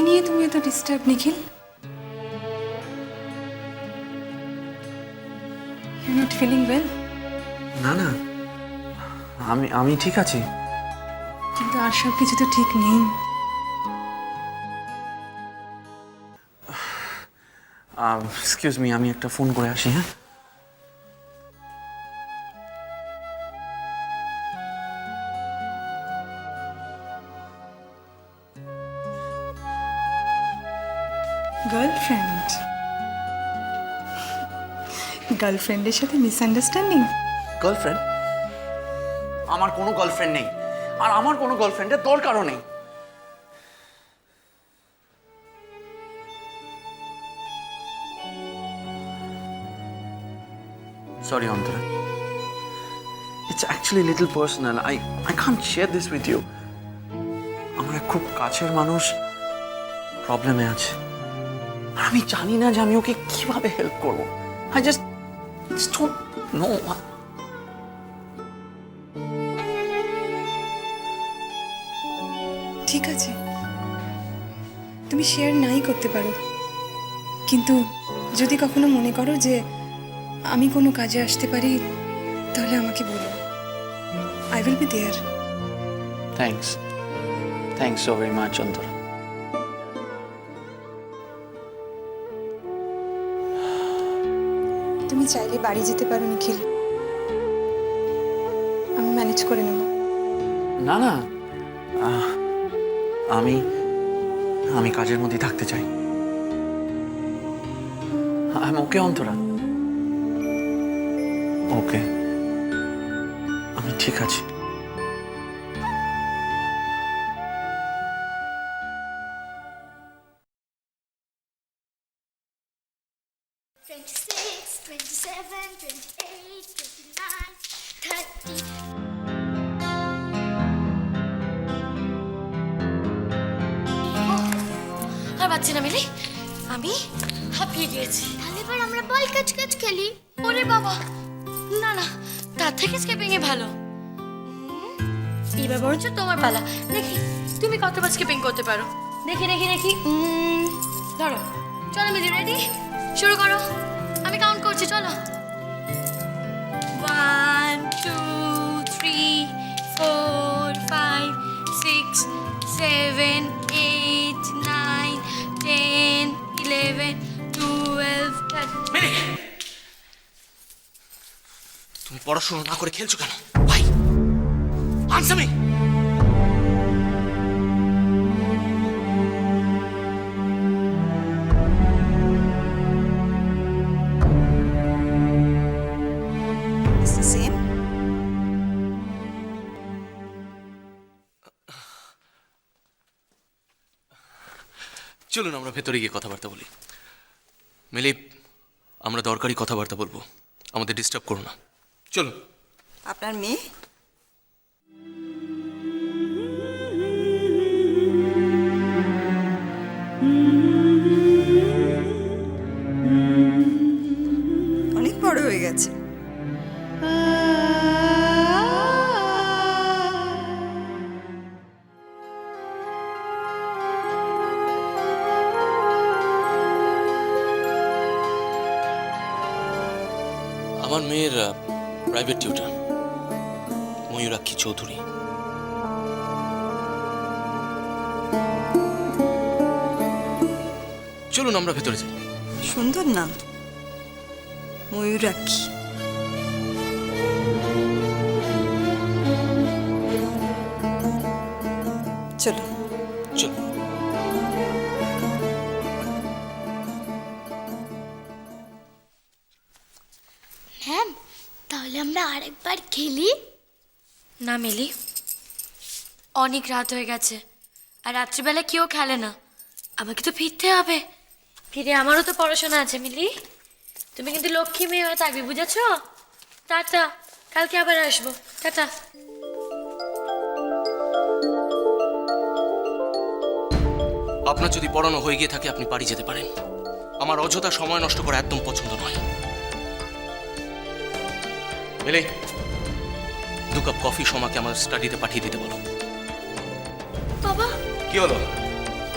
নিয়ে তুমি এত disturb Nikhil? You not feeling well? না না, আমি ঠিক আছি। কিন্তু আর সব কিছু তো ঠিক নেই। এক্সকিউজ মি, আমি একটা ফোন করে আসি। হ্যাঁ, গার্লফ্রেন্ড? গার্লফ্রেন্ডের সাথে মিসআন্ডারস্ট্যান্ডিং? গার্লফ্রেন্ড? আমার কোনো গার্লফ্রেন্ড নেই, আর আমার কোনো গার্লফ্রেন্ডের দরকারও নেই। Sorry, Antara. It's actually a little personal. I can't share this with you. আমার এক খুব কাছের মানুষ প্রবলেমে আছে। আর আমি জানি না যে আমি ওকে কিভাবে হেল্প করব। I just don't know. ঠিক আছে, তুমি শেয়ার নাই করতে পারো, কিন্তু যদি কখনো মনে করো যে আমি কোনো কাজে আসতে পারি, তাহলে আমাকে বলো। I will be there. Thanks. Thanks so very much, Antara. তুমি চাইলে বাড়ি যেতে পারো নিখিল, আমি ম্যানেজ করে নেব। না না, আমি কাজের মধ্যে থাকতে চাই। I'm okay, Antara. ওকে, আমি ঠিক আছি। আর পাচ্ছি না মিলি, আমি হাঁপিয়ে গিয়েছি। তাহলে এবার আমরা বল কাচ কাচ খেলি। ওরে বাবা, না না, তার থেকে স্কেপিং এ ভালো। এবার বরঞ্চ তোমার পালা, দেখি তুমি কতবার স্কিপিং করতে পারো। দেখি দেখি দেখি, ধরো। চলো মিলি, রেডি? শুরু করো, আমি কাউন্ট করছি, চলো। 1 2 3 4 5 6 7 8 9 10 11 12 13। তুমি পড়াশোনা না করে খেলছো কেন ভাই? Answer me. চলুন আমরা ভেতরে গিয়ে কথাবার্তা বলি। মিলি, আমরা দরকারি কথাবার্তা বলবো, আমাদের ডিস্টার্ব করো না। চলুন। আপনার মেয়ে? অনেক বড় হয়ে গেছে। আমার মেয়ের প্রাইভেট টিউটর ময়ূরাক্ষী চৌধুরী। চলুন আমরা ভেতরে যাই। সুন্দর নাম, ময়ূরাক্ষী। চলো চলুন। ম্যাম, তাহলে আমরা আরেকবার খেলি? না মিলি, অনেক রাত হয়ে গেছে, আর রাত্রিবেলা কেউ খেলে না। আমাকে তো ফিরতে হবে, ফিরে আমারও তো পড়াশোনা আছে। মিলি, তুমি কিন্তু লক্ষ্মী মেয়ে হয়ে থাকবে, বুঝেছো? টাটা, কালকে আবার আসবো। টাটা। আপনার যদি পড়ানো হয়ে গিয়ে থাকে আপনি বাড়ি যেতে পারেন। আমার অযথা সময় নষ্ট করা একদম পছন্দ নয়। মিলি, 2 কাপ কফি সোমাকে আমার স্টাডিতে পাঠিয়ে দিতে বলো। বাবা, কি হলো?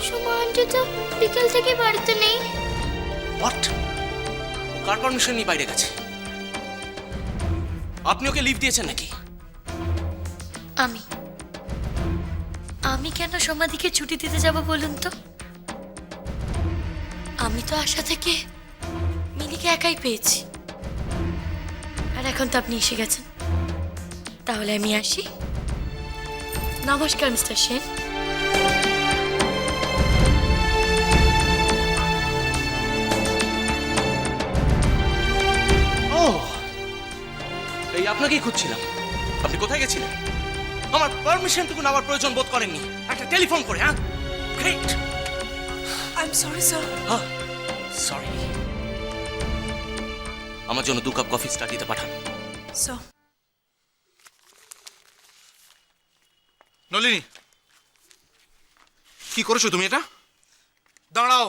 সোমা আন্টি তো বিকেল থেকে বাড়িতে নেই। হোয়াট? ও কার পারমিশন নিয়ে বাইরে গেছে? আপনি ওকে লিভ দিয়েছেন নাকি? আমি কেন সোমাদিকে ছুটি দিতে যাব বলুন তো? আমি তো আশা থেকে মিলিকে একাই পেয়েছি, আর এখন তো আপনি এসে গেছেন। তাহলে আমি আসি। নমস্কার মিস্টার সেন। ও, এই আপনাকেই খুঁজছিলাম। আপনি কোথায় গেছিলেন? আমার পারমিশনটুকু নেওয়ার প্রয়োজন বোধ করেননি, একটা টেলিফোন করে। হ্যাঁ, great. I am sorry sir. Sorry. আমার জন্য 2 কাপ কফি স্টাডিতে পাঠান। স্যার নলিনী, কি করেছো তুমি এটা? দাঁড়াও,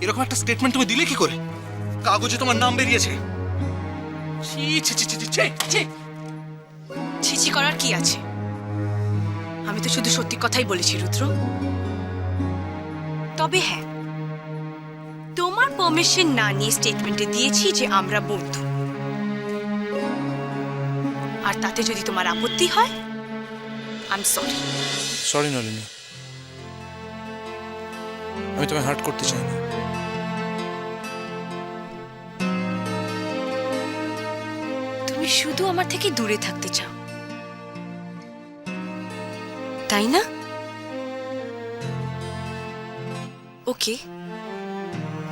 এরকম একটা স্টেটমেন্ট তুমি দিলে কি করে? কাগজে তোমার নাম বেরিয়েছে। ছি ছি ছি ছি ছি ছি। ছিছি করার কি আছে? আমি তো শুধু সত্যি কথাই বলেছি রুদ্র। তবে হ্যাঁ, তোমার পারমিশন না নিয়ে স্টেটমেন্টে দিয়েছি যে আমরা বন্ধু, আর তাতে যদি তোমার আপত্তি হয়, I am sorry. Sorry Nalini, আমি তোমায় হার্ট করতে চাই না। তুমি শুধু আমার থেকে দূরে থাকতে চাও, তাই না? ওকে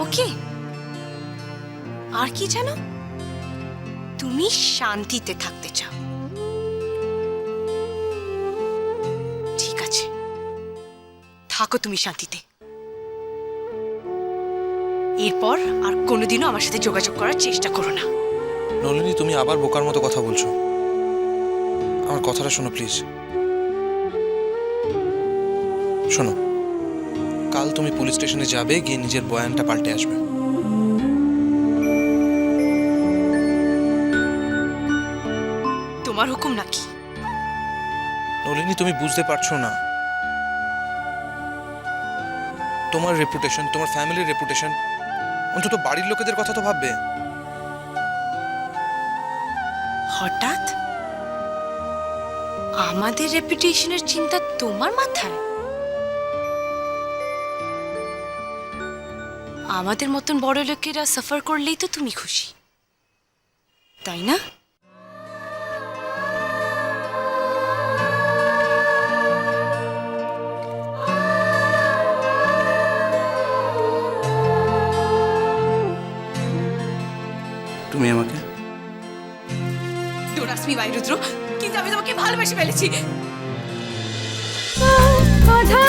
ওকে, আর কি জানো? তুমি শান্তিতে থাকতে চাও। ঠিক আছে, থাকো তুমি শান্তিতে। এরপর আর কোনোদিনও আমার সাথে যোগাযোগ করার চেষ্টা করো না। নলিনী, তুমি আবার বোকার মতো কথা বলছো। আমার কথাটা শোনো প্লিজ। শোনো, কাল তুমি পুলিশ স্টেশনে যাবে, গিয়ে নিজের বয়ানটা পাল্টে আসবে। তোমার হুকুম নাকি? নলিনী, তুমি বুঝতে পারছো না। তোমার রেপুটেশন, তোমার ফ্যামিলির রেপুটেশন, অন্তত বাড়ির লোকেদের কথা তো ভাববে। হঠাৎ আমাদের রেপুটেশনের চিন্তা তোমার মাথায়? আমাদের মতন বড় লোকেরা সাফার করলেই তো তুমি খুশি, তাই না? তুমি আমাকে ডোরাসমি বাইরুদ্র, কিন্তু আমি তোমাকে ভালোবেসে ফেলেছি। কথা